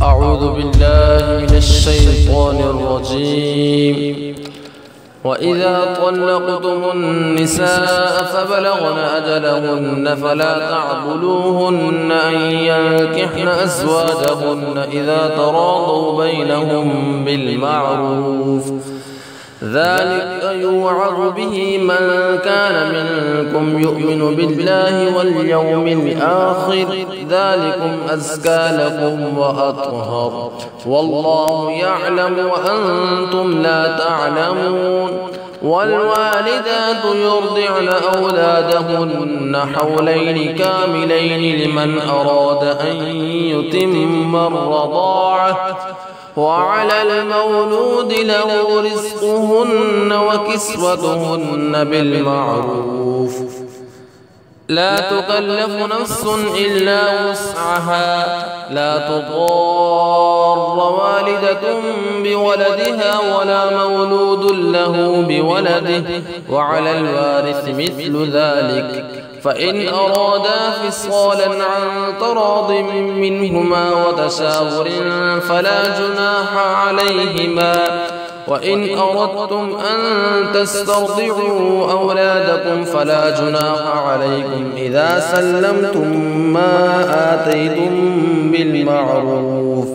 أعوذ بالله من الشيطان الرجيم. وإذا طلقتم النساء فبلغن أجلهن فلا تعضلوهن أن ينكحن أزواجهن إذا تراضوا بينهم بالمعروف، ذلك يوعظ به من كان منكم يؤمن بالله واليوم الآخر، ذلكم أزكى لكم وأطهر، والله يعلم وأنتم لا تعلمون. والوالدات يرضعن أولادهن حولين كاملين لمن أراد أن يتم الرضاعة، وعلى المولود له رزقهن وكسوتهن بالمعروف، لا تكلف نفس إلا وسعها، لا تضار والدة بولدها ولا مولود له بولده، وعلى الوارث مثل ذلك، فإن أرادا فصالا عن تراض منهما وتشاور فلا جناح عليهما. وإن أردتم أن تسترضعوا أولادكم فلا جناح عليكم إذا سلمتم ما آتيتم بالمعروف،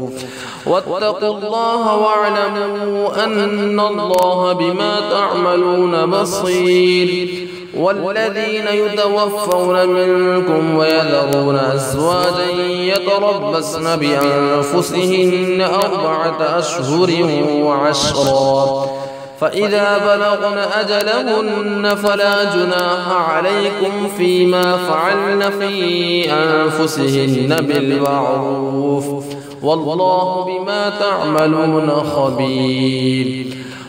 واتقوا الله واعلموا أن الله بما تعملون بصير. والذين يتوفون منكم ويذرون أزواجا يتربصن بأنفسهن 4 أشهر وعشرا، فإذا بلغن أجلهن فلا جناح عليكم فيما فعلن في أنفسهن بالمعروف، والله بما تعملون خبير.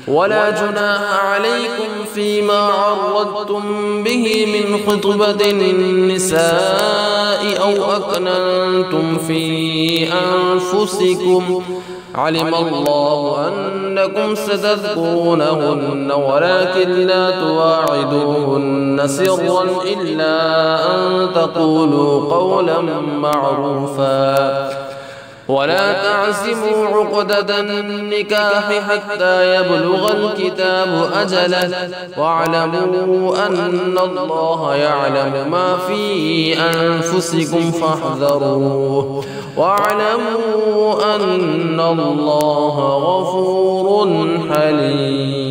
ولا جناح عليكم فيما عرضتم به من خطبة النساء أو أكننتم في أنفسكم، علم الله أنكم ستذكرونهن ولكن لا تواعدوهن سرا إلا أن تقولوا قولا معروفا، ولا تعزموا عقدة النكاح حتى يبلغ الكتاب أجله، واعلموا أن الله يعلم ما في أنفسكم فاحذروه، واعلموا أن الله غفور حليم.